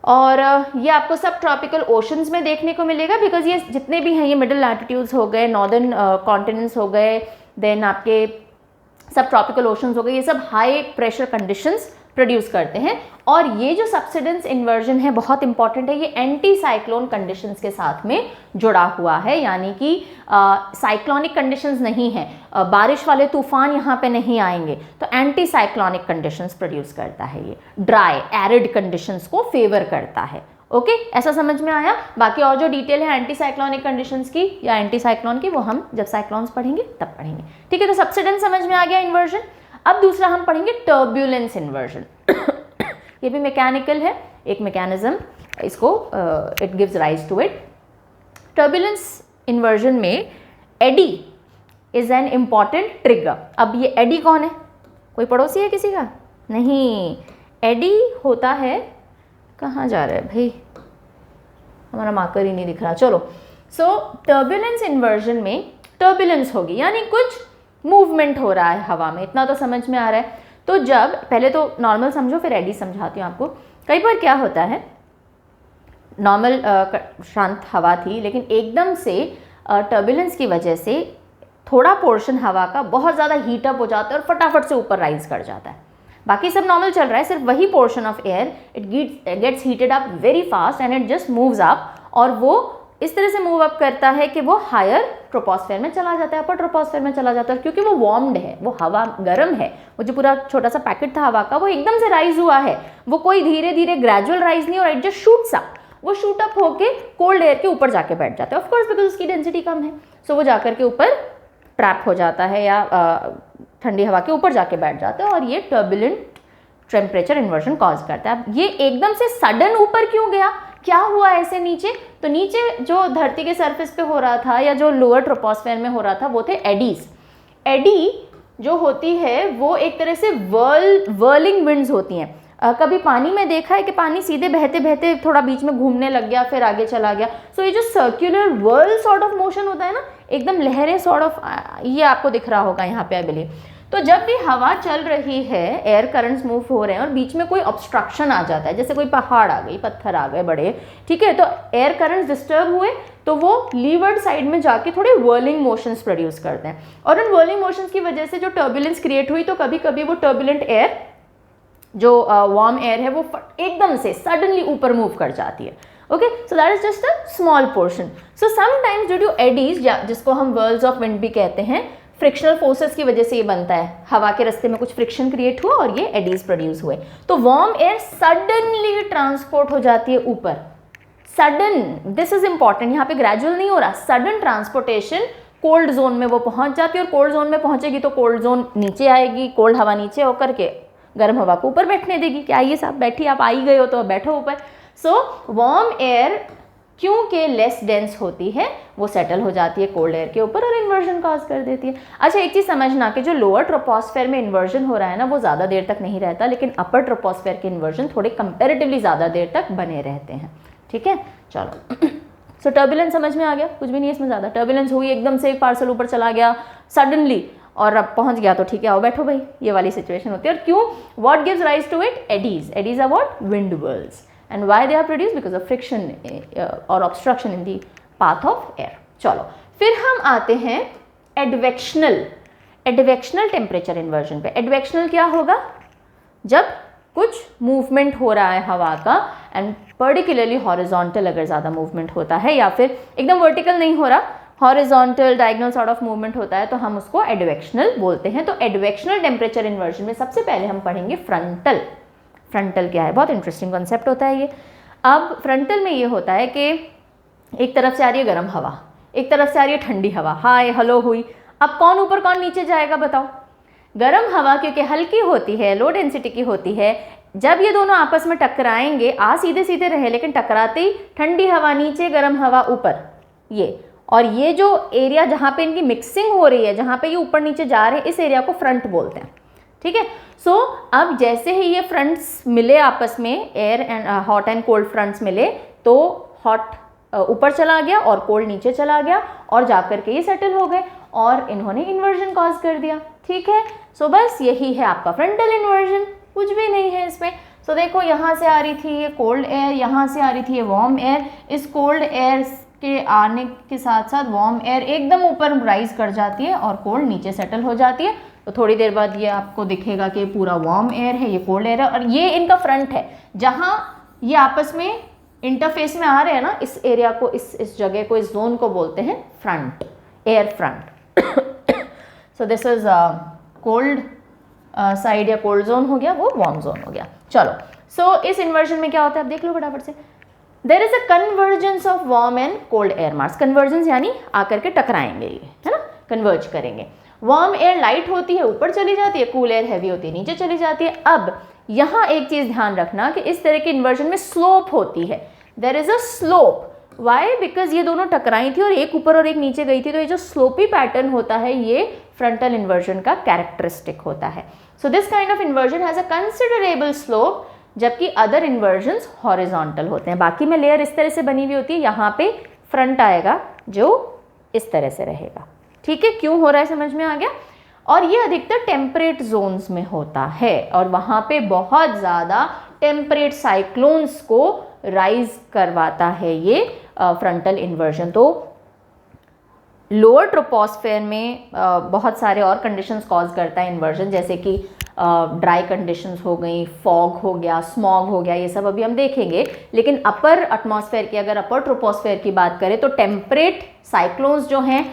और ये आपको सब ट्रॉपिकल ओशंस में देखने को मिलेगा, बिकॉज ये जितने भी हैं ये मिडिल लैटिट्यूड्स हो गए, नॉर्दर्न कॉन्टिनेंट्स हो गए, देन आपके सब ट्रॉपिकल ओशंस हो गए, ये सब हाई प्रेशर कंडीशंस प्रोड्यूस करते हैं। और ये जो सब्सिडेंस इन्वर्जन है बहुत इंपॉर्टेंट है, ये एंटी साइक्लोन कंडीशंस के साथ में जुड़ा हुआ है, यानी कि साइक्लोनिक कंडीशंस नहीं है, बारिश वाले तूफान यहाँ पे नहीं आएंगे, तो एंटी साइक्लोनिक कंडीशंस प्रोड्यूस करता है। ये ड्राई एरिड कंडीशंस को फेवर करता है। ओके, ऐसा समझ में आया। बाकी और जो डिटेल है एंटी साइक्लोनिक कंडीशंस की या एंटी साइक्लोन की, वो हम जब साइक्लोन्स पढ़ेंगे तब पढ़ेंगे। ठीक है, तो सब्सिडेंस समझ में आ गया इन्वर्जन। अब दूसरा हम पढ़ेंगे टर्ब्यूलेंस इन्वर्जन। ये भी मैकेनिकल है, एक मैकेनिज्म, इसको it gives rise to it. Turbulence inversion में eddy is an important trigger. अब ये एडी कौन है? कोई पड़ोसी है किसी का? नहीं, एडी होता है, कहाँ जा रहा है भाई, हमारा मार्कर ही नहीं दिख रहा। चलो, सो टर्ब्यूलेंस इन्वर्जन में टर्ब्यूलेंस होगी, यानी कुछ मूवमेंट हो रहा है हवा में, इतना तो समझ में आ रहा है। तो जब पहले तो नॉर्मल समझो, फिर एडी समझाती हूँ आपको। कई बार क्या होता है, नॉर्मल शांत हवा थी, लेकिन एकदम से टर्ब्यूलेंस की वजह से थोड़ा पोर्शन हवा का बहुत ज़्यादा हीटअप हो जाता है और फटाफट से ऊपर राइज कर जाता है। बाकी सब नॉर्मल चल रहा है, सिर्फ वही portion of air it gets heated up very fast and it just moves up, और वो इस तरह से मूव अप करता है कि वो हायर ट्रोपोस्फेयर में चला जाता है, अपर ट्रोपोस्फेयर में चला जाता है, क्योंकि वो वार्म्ड है, वो हवा गर्म है। वो जो पूरा छोटा सा पैकेट था हवा का, वो एकदम से राइज हुआ है, वो कोई धीरे धीरे ग्रेजुअल राइज नहीं, और इट जस्ट शूट्स अप, वो शूट अप होके कोल्ड एयर के ऊपर जाके बैठ जाता है। ऑफ कोर्स बिकॉज उसकी डेंसिटी कम है, सो वो जाकर के ऊपर ट्रैप हो जाता है या ठंडी हवा के ऊपर जाके बैठ जाता है, और ये टर्बुलेंट टेम्परेचर इन्वर्जन कॉज करता है। अब ये एकदम से सडन ऊपर क्यों गया, क्या हुआ ऐसे नीचे? तो नीचे जो धरती के सरफेस पे हो रहा था या जो लोअर ट्रोपोस्फेयर में हो रहा था, वो थे एडीज। एडी जो होती है वो एक तरह से वर्लिंग विंड्स होती हैं। कभी पानी में देखा है कि पानी सीधे बहते बहते थोड़ा बीच में घूमने लग गया, फिर आगे चला गया। सो ये जो circular whirl sort of motion होता है ना, एकदम लहरें सॉर्ट ऑफ, ये आपको दिख रहा होगा यहाँ पे आई बिलीव। तो जब भी हवा चल रही है, एयर करंट्स मूव हो रहे हैं और बीच में कोई ऑब्स्ट्रक्शन आ जाता है, जैसे कोई पहाड़ आ गई, पत्थर आ गए बड़े, ठीक है, तो एयर करंट्स डिस्टर्ब हुए तो वो लीवर्ड साइड में जाके थोड़े वर्लिंग मोशंस प्रोड्यूस करते हैं, और उन वर्लिंग मोशंस की वजह से जो टर्बुलेंस क्रिएट हुई, तो कभी कभी वो टर्बुलेंट एयर जो वार्म एयर है वो एकदम से सडनली ऊपर मूव कर जाती है। Okay, so that is just a small portion. So sometimes due to eddies, जिसको हम वर्ल्स ऑफ विंड भी कहते हैं, फ्रिक्शनल फोर्सेस की वजह से ये बनता है, हवा के रास्ते में कुछ फ्रिक्शन क्रिएट हुआ और ये एडीज प्रोड्यूस हुए, तो वार्म एयर सडनली ट्रांसपोर्ट हो जाती है ऊपर। सडन, दिस इज इंपॉर्टेंट, यहाँ पे ग्रेजुअल नहीं हो रहा, सडन ट्रांसपोर्टेशन कोल्ड जोन में वो पहुंच जाती है, और कोल्ड जोन में पहुंचेगी तो कोल्ड जोन नीचे आएगी, कोल्ड हवा नीचे होकर के गर्म हवा को ऊपर बैठने देगी। क्या ये सब बैठी, आप आई गए हो तो बैठो ऊपर। सो वार्म एयर क्योंकि लेस डेंस होती है, वो सेटल हो जाती है कोल्ड एयर के ऊपर और इन्वर्जन कॉज कर देती है। अच्छा, एक चीज़ समझना कि जो लोअर ट्रोपोस्फेयर में इन्वर्जन हो रहा है ना, वो ज़्यादा देर तक नहीं रहता, लेकिन अपर ट्रोपोस्फेयर के इन्वर्जन थोड़े कंपेरेटिवली ज़्यादा देर तक बने रहते हैं। ठीक है, चलो। सो टर्बुलेंस समझ में आ गया, कुछ भी नहीं इसमें ज़्यादा। टर्बुलेंस हुई, एकदम से एक पार्सल ऊपर चला गया सडनली, और अब पहुंच गया तो ठीक है, आओ बैठो भाई, ये वाली सिचुएशन होती है। और क्यों? What gives rise to it? Eddies. Eddies are what? Wind whirls. And why they are produced? Because of friction or obstruction in the path of air. चलो, फिर हम आते हैं एडवेक्शनल टेम्परेचर इन्वर्जन पे। एडवेक्शनल क्या होगा? जब कुछ मूवमेंट हो रहा है हवा का, एंड पर्टिकुलरली हॉरिजॉन्टल अगर ज़्यादा मूवमेंट होता है, या फिर एकदम वर्टिकल नहीं हो रहा, horizontal diagonal sort of movement होता है, तो हम उसको एडवेक्शनल बोलते हैं। तो एडवेक्शनल टेम्परेचर इन्वर्जन में सबसे पहले हम पढ़ेंगे फ्रंटल। फ्रंटल क्या है? बहुत इंटरेस्टिंग कॉन्सेप्ट होता है ये। अब फ्रंटल में ये होता है कि एक तरफ से आ रही है गर्म हवा, एक तरफ से आ रही है ठंडी हवा, हाय हेलो हुई, अब कौन ऊपर कौन नीचे जाएगा बताओ? गर्म हवा क्योंकि हल्की होती है, लो डेंसिटी की होती है, जब ये दोनों आपस में टकराएंगे, सीधे सीधे रहे, लेकिन टकराते ही ठंडी हवा नीचे, गर्म हवा ऊपर, ये और ये जो एरिया जहाँ पे इनकी मिक्सिंग हो रही है, जहाँ पे ये ऊपर नीचे जा रहे हैं, इस एरिया को फ्रंट बोलते हैं। ठीक है, सो अब जैसे ही ये फ्रंट्स मिले आपस में, air and hot and cold fronts मिले, तो हॉट ऊपर चला गया और कोल्ड नीचे चला गया, और जाकर के ये सेटल हो गए और इन्होंने इन्वर्जन कॉज कर दिया। ठीक है, सो बस यही है आपका फ्रंटल इन्वर्जन, कुछ भी नहीं है इसमें। सो देखो, यहाँ से आ रही थी ये कोल्ड एयर, यहाँ से आ रही थी ये वार्म एयर, इस कोल्ड एयर के आने के साथ साथ वार्म एयर एकदम ऊपर राइज कर जाती है और कोल्ड नीचे सेटल हो जाती है, तो थोड़ी देर बाद ये आपको दिखेगा कि पूरा वार्म एयर है, ये कोल्ड एयर है, और ये इनका फ्रंट है जहाँ ये आपस में इंटरफेस में आ रहे हैं ना, इस एरिया को, इस जगह को, इस जोन को बोलते हैं front, air front. So this is cold side या कोल्ड जोन हो गया, वो वार्म जोन हो गया। चलो, सो इस इन्वर्जन में क्या होता है, आप देख लो फटाफट से। देर is a convergence of warm and cold air mass. Convergence यानी आकर के टकराएंगे, ये है ना, कन्वर्ज करेंगे। वार्म एयर लाइट होती है, ऊपर चली जाती है, कूल एयर हैवी होती है, नीचे चली जाती है। अब यहाँ एक चीज ध्यान रखना कि इस तरह के इन्वर्जन में स्लोप होती है, there is a slope. Why? Because ये दोनों टकराई थी और एक ऊपर और एक नीचे गई थी, तो ये जो स्लोपी पैटर्न होता है ये फ्रंटल इन्वर्जन का कैरेक्टरिस्टिक होता है। So this kind of inversion has a considerable slope, जबकि अदर इन्वर्जन्स हॉरिजॉन्टल होते हैं। बाकी में लेयर इस तरह से बनी हुई होती है, यहाँ पे फ्रंट आएगा जो इस तरह से रहेगा। ठीक है, क्यों हो रहा है समझ में आ गया। और ये अधिकतर टेम्परेट जोन्स में होता है और वहाँ पे बहुत ज़्यादा टेम्परेट साइक्लोन्स को राइज करवाता है ये फ्रंटल इन्वर्जन। तो लोअर ट्रोपोस्फेयर में बहुत सारे और कंडीशंस कॉज करता है इन्वर्जन, जैसे कि ड्राई कंडीशंस हो गई, फॉग हो गया, स्मॉग हो गया, ये सब अभी हम देखेंगे। लेकिन अपर एटमॉस्फेयर की, अगर अपर ट्रोपोस्फेयर की बात करें तो टेम्परेट साइक्लोन्स जो हैं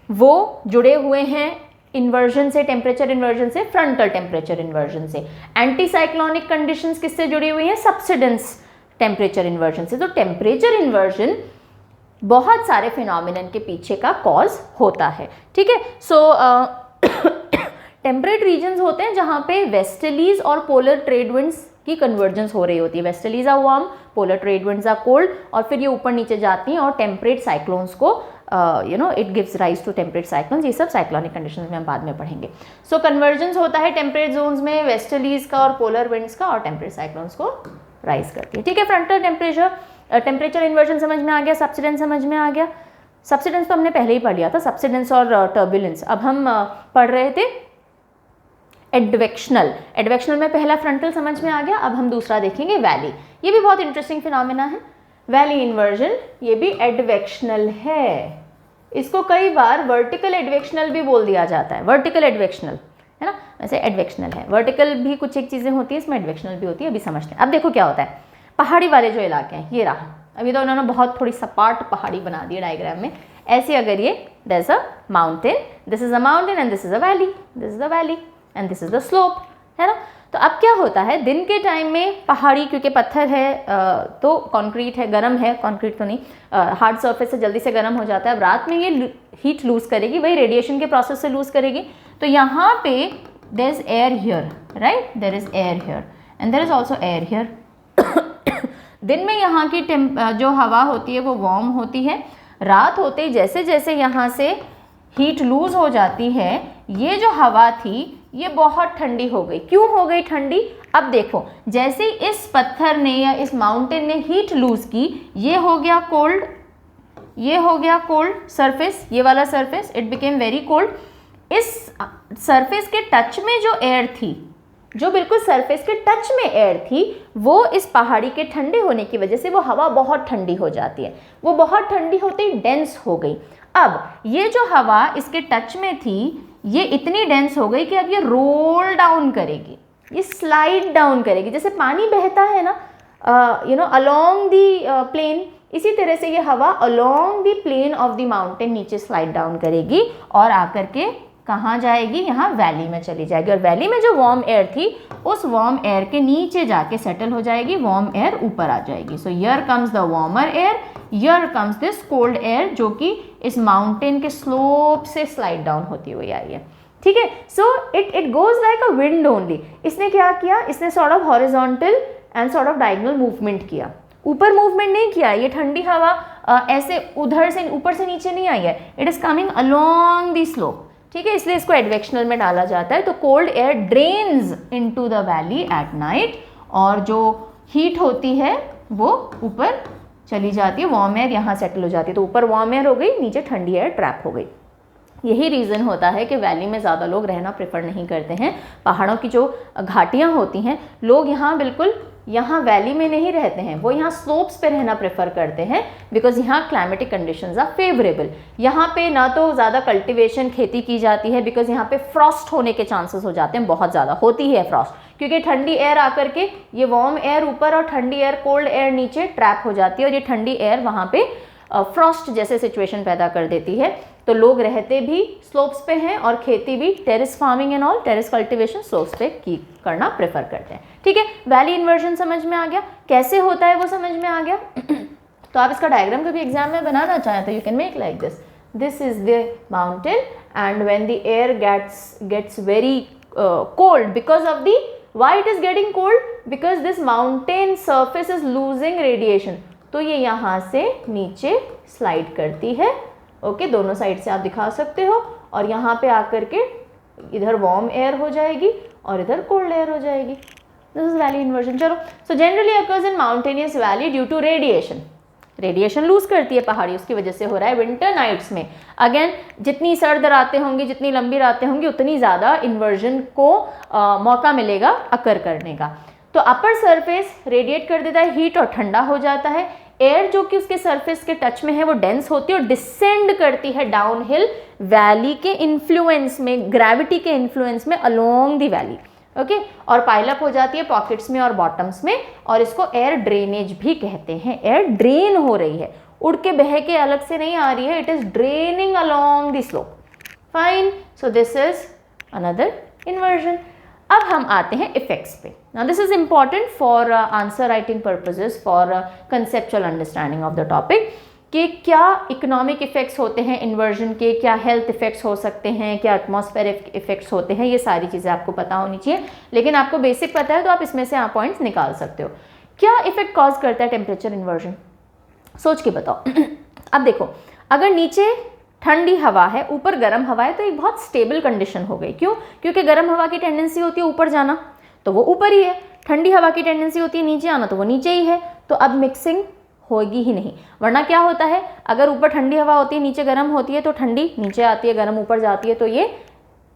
वो जुड़े हुए हैं इन्वर्जन से, टेम्परेचर इन्वर्जन से, फ्रंटल टेम्परेचर इन्वर्जन से। एंटी साइक्लोनिक कंडीशंस किससे जुड़ी हुई हैं? सबसिडेंस टेम्परेचर इन्वर्जन से। तो टेम्परेचर इन्वर्जन बहुत सारे फिनोमिनन के पीछे का कॉज होता है। ठीक है, सो टेम्परेट रीजन्स होते हैं जहाँ पे वेस्टर्लीज और पोलर ट्रेड विंड्स की कन्वर्जेंस हो रही होती है। Westerlies are warm, polar trade winds are cold, और फिर ये ऊपर नीचे जाती हैं और टेम्परेट साइक्लोन्स को it gives rise to temperate cyclones. ये सब साइक्लोनिक कंडीशंस में हम बाद में पढ़ेंगे। सो कन्वर्जेंस होता है टेम्परेट जोन्स में वेस्टर्लीज का और पोलर विंड्स का, और टेम्परेट साइक्लोन्स को राइज करती है। ठीक है, फ्रंटल टेम्परेचर इन्वर्जन समझ में आ गया, सबसिडेंस समझ में आ गया। सबसिडेंस तो हमने पहले ही पढ़ लिया था, सबसिडेंस और टर्बुलेंस। अब हम पढ़ रहे थे एडवेक्शनल। एडवेक्शनल में पहला फ्रंटल समझ में आ गया, अब हम दूसरा देखेंगे वैली। ये भी बहुत इंटरेस्टिंग फिनोमेना है, वैली इन्वर्जन, ये भी एडवेक्शनल है। इसको कई बार वर्टिकल एडवेक्शनल भी बोल दिया जाता है, वर्टिकल एडवेक्शनल, है ना, वैसे एडवेक्शनल है। वर्टिकल भी कुछ एक चीज़ें होती हैं, इसमें एडवेक्शनल भी होती है, अभी समझते हैं। अब देखो क्या होता है, पहाड़ी वाले जो इलाके हैं, ये रहा, अभी तो उन्होंने बहुत थोड़ी सपाट पहाड़ी बना दी है डायग्राम में। ऐसे अगर ये there is a mountain, this is a mountain and this is a valley, this is a valley and this is the slope, है ना। तो अब क्या होता है, दिन के टाइम में पहाड़ी, क्योंकि पत्थर है तो कंक्रीट है, गर्म है, कंक्रीट तो नहीं, हार्ड सरफेस से जल्दी से गर्म हो जाता है। अब रात में ये हीट लूज करेगी, वही रेडिएशन के प्रोसेस से लूज करेगी। तो यहाँ पे there is air here, right, there is air here and there is also air here. दिन में यहाँ की जो हवा होती है वो वार्म होती है। रात होते ही जैसे जैसे यहाँ से हीट लूज हो जाती है, ये जो हवा थी ये बहुत ठंडी हो गई। क्यों हो गई ठंडी? अब देखो, जैसे इस पत्थर ने या इस माउंटेन ने हीट लूज की, ये हो गया कोल्ड, ये हो गया कोल्ड सरफेस, ये वाला surface it became very cold. इस सरफेस के टच में जो एयर थी, जो बिल्कुल सरफेस के टच में एयर थी, वो इस पहाड़ी के ठंडे होने की वजह से वो हवा बहुत ठंडी हो जाती है। वो बहुत ठंडी होते ही डेंस हो गई। अब ये जो हवा इसके टच में थी, ये इतनी डेंस हो गई कि अब ये रोल डाउन करेगी, ये स्लाइड डाउन करेगी। जैसे पानी बहता है ना अलोंग दी प्लेन, इसी तरह से ये हवा along the plane of the mountain नीचे स्लाइड डाउन करेगी और आकर के कहाँ जाएगी? यहाँ वैली में चली जाएगी। और वैली में जो वार्म एयर थी, उस वार्म एयर के नीचे जाके सेटल हो जाएगी, वार्म एयर ऊपर आ जाएगी। So here comes the warmer air, here comes this cold air, जो कि इस माउंटेन के स्लोप से स्लाइड डाउन होती हुई आई है। ठीक है, so it goes like a wind only. इसने क्या किया? इसने sort of horizontal and sort of diagonal movement किया, ऊपर मूवमेंट नहीं किया। ये ठंडी हवा ऐसे उधर से ऊपर से नीचे नहीं आई है, it is coming along the slope. ठीक है, इसलिए इसको एडवेक्शनल में डाला जाता है। तो cold air drains into the valley at night, और जो हीट होती है वो ऊपर चली जाती है, वार्म एयर यहाँ सेटल हो जाती है। तो ऊपर वार्म एयर हो गई, नीचे ठंडी एयर ट्रैप हो गई। यही रीज़न होता है कि वैली में ज़्यादा लोग रहना प्रेफर नहीं करते हैं। पहाड़ों की जो घाटियाँ होती हैं, लोग यहाँ बिल्कुल यहाँ वैली में नहीं रहते हैं, वो यहाँ स्लोप्स पे रहना प्रेफर करते हैं, बिकॉज यहाँ क्लाइमेटिक कंडीशंस आर फेवरेबल। यहाँ पे ना तो ज़्यादा कल्टीवेशन खेती की जाती है, बिकॉज यहाँ पे फ्रॉस्ट होने के चांसेस हो जाते हैं, बहुत ज़्यादा होती है फ्रॉस्ट, क्योंकि ठंडी एयर आकर के ये वार्म एयर ऊपर और ठंडी एयर, कोल्ड एयर नीचे ट्रैप हो जाती है, और ये ठंडी एयर वहाँ पे फ्रॉस्ट जैसे सिचुएशन पैदा कर देती है। तो लोग रहते भी स्लोप्स पे हैं और खेती भी, terrace farming and all, terrace cultivation slopes पे करना प्रेफर करते हैं। ठीक है, वैली इन्वर्जन समझ में आ गया, कैसे होता है वो समझ में आ गया। तो आप इसका डायग्राम कभी एग्जाम में बनाना चाहें तो you can make like this, this is the mountain and when the air gets very cold because of the, why it is getting cold, because this mountain surface is losing radiation, तो ये यहाँ से नीचे slide करती है। Okay, दोनों side से आप दिखा सकते हो, और यहाँ पे आकर के इधर वार्म एयर हो जाएगी और इधर कोल्ड एयर हो जाएगी। This is valley inversion. चलो, so generally occurs in mountainous valley due to radiation, radiation lose करती है पहाड़ी, उसकी वजह से हो रहा है विंटर नाइट्स में। अगेन, जितनी सर्द रातें होंगी, जितनी लंबी रातें होंगी, उतनी ज़्यादा इन्वर्जन को मौका मिलेगा अकर करने का। तो अपर सरफेस रेडिएट कर देता है हीट और ठंडा हो जाता है। एयर जो कि उसके सरफेस के टच में है वो डेंस होती है और डिसेंड करती है डाउन हिल वैली के इन्फ्लुएंस में, ग्रेविटी के इन्फ्लुएंस में अलोंग द वैली। ओके, और पाइलअप हो जाती है पॉकेट्स में और बॉटम्स में, और इसको एयर ड्रेनेज भी कहते हैं। एयर ड्रेन हो रही है, उड़ के बह के अलग से नहीं आ रही है, it is draining along the slope. Fine, so this is another inversion. अब हम आते हैं इफेक्ट्स पे। Now this is important for answer writing purposes, for conceptual understanding of the topic, कि क्या इकोनॉमिक इफेक्ट्स होते हैं इन्वर्जन के, क्या हेल्थ इफेक्ट्स हो सकते हैं, क्या एटमॉस्फेरिक इफेक्ट्स होते हैं, ये सारी चीज़ें आपको पता होनी चाहिए। लेकिन आपको बेसिक पता है तो आप इसमें से आप पॉइंट्स निकाल सकते हो। क्या इफेक्ट कॉज करता है टेम्परेचर इन्वर्जन, सोच के बताओ। अब देखो, अगर नीचे ठंडी हवा है, ऊपर गर्म हवा है, तो एक बहुत स्टेबल कंडीशन हो गई। क्यों? क्योंकि गर्म हवा की टेंडेंसी होती है ऊपर जाना, तो वो ऊपर ही है, ठंडी हवा की टेंडेंसी होती है नीचे आना, तो वो नीचे ही है। तो अब मिक्सिंग होगी ही नहीं, वरना क्या होता है, अगर ऊपर ठंडी हवा होती है, नीचे गर्म होती है, तो ठंडी नीचे आती है, गर्म ऊपर जाती है, तो ये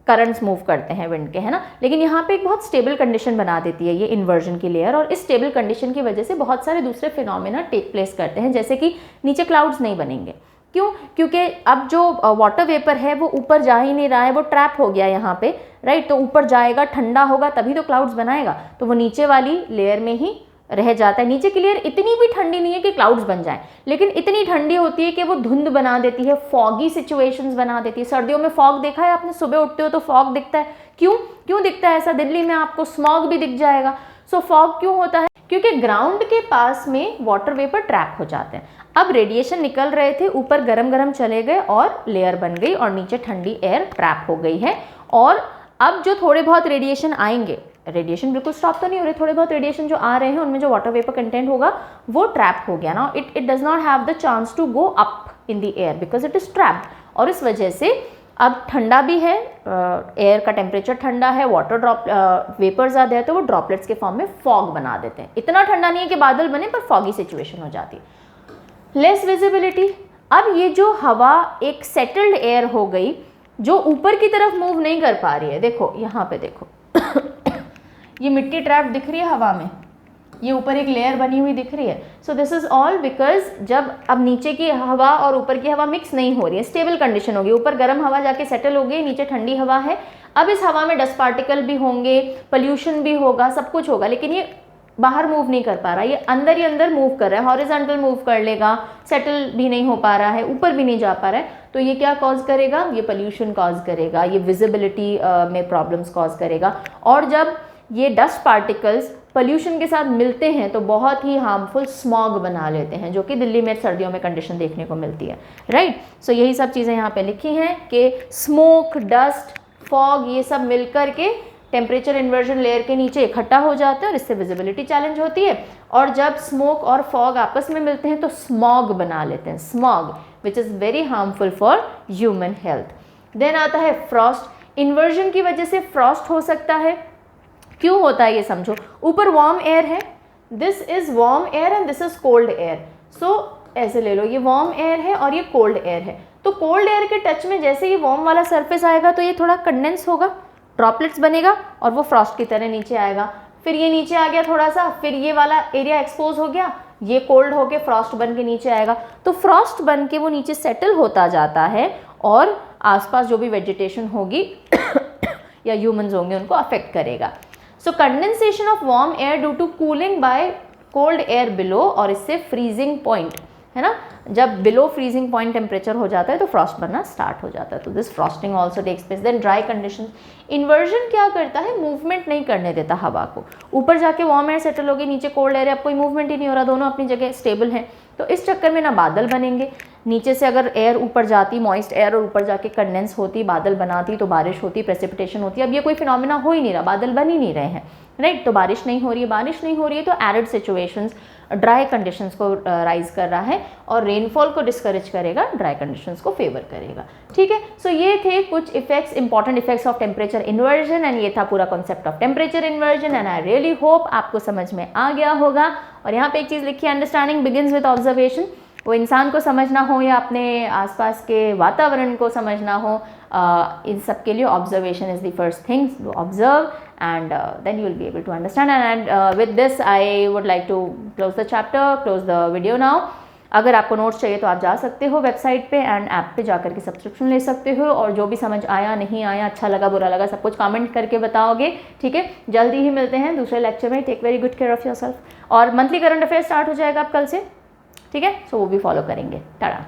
करंट्स मूव करते हैं विंड के, है ना। लेकिन यहाँ पे एक बहुत स्टेबल कंडीशन बना देती है ये इन्वर्जन की लेयर, और इस स्टेबल कंडीशन की वजह से बहुत सारे दूसरे फिनोमेना टेक प्लेस करते हैं, जैसे कि नीचे क्लाउड्स नहीं बनेंगे। क्यों? क्योंकि अब जो वाटर वेपर है वो ऊपर जा ही नहीं रहा है, वो ट्रैप हो गया यहाँ पे, राइट। तो ऊपर जाएगा, ठंडा होगा, तभी तो क्लाउड्स बनाएगा, तो वो नीचे वाली लेयर में ही रह जाता है। नीचे की लेयर इतनी भी ठंडी नहीं है कि क्लाउड्स बन जाए, लेकिन इतनी ठंडी होती है कि वो धुंध बना देती है, फॉगी सिचुएशंस बना देती है। सर्दियों में फॉग देखा है आपने, सुबह उठते हो तो फॉग दिखता है। क्यों दिखता है ऐसा? दिल्ली में आपको स्मॉग भी दिख जाएगा। सो फॉग क्यों होता है? क्योंकि ग्राउंड के पास में वाटर वेपर ट्रैप हो जाते हैं। अब रेडिएशन निकल रहे थे, ऊपर गरम गरम चले गए और लेयर बन गई, और नीचे ठंडी एयर ट्रैप हो गई है। और अब जो थोड़े बहुत रेडिएशन आएंगे, रेडिएशन बिल्कुल स्टॉप तो नहीं हो रहे, थोड़े बहुत रेडिएशन जो आ रहे हैं उनमें जो वाटर वेपर कंटेंट होगा वो ट्रैप हो गया ना, it does not have the chance to go up in the air because it is trapped. और इस वजह से अब ठंडा भी है, एयर का टेम्परेचर ठंडा है, वाटर ड्रॉप वेपर्स आ देते हैं, तो वो ड्रॉपलेट्स के फॉर्म में फॉग बना देते हैं। इतना ठंडा नहीं है कि बादल बने, पर फॉगी सिचुएशन हो जाती है। Less visibility. अब ये जो हवा एक सेटल्ड एयर हो गई जो ऊपर की तरफ मूव नहीं कर पा रही है। देखो यहाँ पे देखो ये मिट्टी ट्रैप दिख रही है हवा में, ये ऊपर एक लेयर बनी हुई दिख रही है। So this is all because जब अब नीचे की हवा और ऊपर की हवा मिक्स नहीं हो रही है, स्टेबल कंडीशन होगी, ऊपर गर्म हवा जाके सेटल हो गई, नीचे ठंडी हवा है। अब इस हवा में डस्ट पार्टिकल भी होंगे, पोल्यूशन भी होगा, सब कुछ होगा, लेकिन ये बाहर मूव नहीं कर पा रहा, ये अंदर ही अंदर मूव कर रहा है। हॉरिजॉन्टल मूव कर लेगा, सेटल भी नहीं हो पा रहा है, ऊपर भी नहीं जा पा रहा है, तो ये क्या कॉज करेगा? ये पोल्यूशन कॉज करेगा, ये विजिबिलिटी में प्रॉब्लम्स कॉज करेगा। और जब ये डस्ट पार्टिकल्स पोल्यूशन के साथ मिलते हैं तो बहुत ही हार्मफुल स्मॉग बना लेते हैं, जो कि दिल्ली में सर्दियों में कंडीशन देखने को मिलती है, राइट। सो यही सब चीज़ें यहाँ पे लिखी हैं कि स्मोक, डस्ट, फॉग, ये सब मिलकर के टेम्परेचर इन्वर्जन लेयर के नीचे इकट्ठा हो जाते हैं और इससे विजिबिलिटी चैलेंज होती है। और जब स्मोक और फॉग आपस में मिलते हैं तो स्मॉग बना लेते हैं, smog, which is very harmful for human health. Then आता है फ्रॉस्ट। इन्वर्जन की वजह से फ्रॉस्ट हो सकता है। क्यों होता है ये समझो। ऊपर वार्म एयर है, this is warm air and this is cold air. So ऐसे ले लो, ये वार्म एयर है और ये कोल्ड एयर है, तो कोल्ड एयर के टच में जैसे ही वार्म वाला सरफेस आएगा तो ये थोड़ा कंडेंस होगा, ड्रॉपलेट्स बनेगा और वो फ्रॉस्ट की तरह नीचे आएगा। फिर ये नीचे आ गया थोड़ा सा, फिर ये वाला एरिया एक्सपोज हो गया, ये कोल्ड होके फ्रॉस्ट बन के नीचे आएगा। तो फ्रॉस्ट बन के वो नीचे सेटल होता जाता है और आसपास जो भी वेजिटेशन होगी या ह्यूमंस होंगे उनको अफेक्ट करेगा। So condensation of warm air due to cooling by cold air below, और इससे फ्रीजिंग पॉइंट है ना, जब बिलो फ्रीजिंग पॉइंट टेम्परेचर हो जाता है तो फ्रॉस्ट बनना स्टार्ट हो जाता है। तो this frosting also takes place. Then dry condition, inversion क्या करता है, मूवमेंट नहीं करने देता हवा को। ऊपर जाके वार्म एयर सेटल होगी, नीचे कोल्ड एयर है, अब कोई मूवमेंट ही नहीं हो रहा, दोनों अपनी जगह स्टेबल हैं। तो इस चक्कर में ना बादल बनेंगे, नीचे से अगर एयर ऊपर जाती, मॉइस्ट एयर, और ऊपर जाके कंडेंस होती, बादल बनाती तो बारिश होती, प्रेसिपिटेशन होती। अब ये कोई फिनोमिना हो ही नहीं रहा, बादल बन ही नहीं रहे हैं, राइट। तो बारिश नहीं हो रही है, बारिश नहीं हो रही है तो एरिड सिचुएशंस, ड्राई कंडीशंस को राइज कर रहा है और रेनफॉल को डिस्करेज करेगा, ड्राई कंडीशंस को फेवर करेगा, ठीक है। सो ये थे कुछ effects, important effects of temperature inversion, and ये था पूरा concept of temperature inversion, and I really hope आपको समझ में आ गया होगा। और यहाँ पे एक चीज़ लिखी है, अंडरस्टैंडिंग बिगिंस विद ऑब्जर्वेशन। वो इंसान को समझना हो या अपने आसपास के वातावरण को समझना हो, इन सब के लिए observation is the first thing. Observe and then you will be able to understand, and with this I would like to close the chapter, close the video now. अगर आपको नोट्स चाहिए तो आप जा सकते हो वेबसाइट पे एंड ऐप पे जाकर के सब्सक्रिप्शन ले सकते हो, और जो भी समझ आया, नहीं आया, अच्छा लगा, बुरा लगा, सब कुछ कमेंट करके बताओगे, ठीक है। जल्दी ही मिलते हैं दूसरे लेक्चर में। Take very good care of yourself. और मंथली करंट अफेयर स्टार्ट हो जाएगा अब कल से, ठीक है, सो वो भी फॉलो करेंगे। टाटा।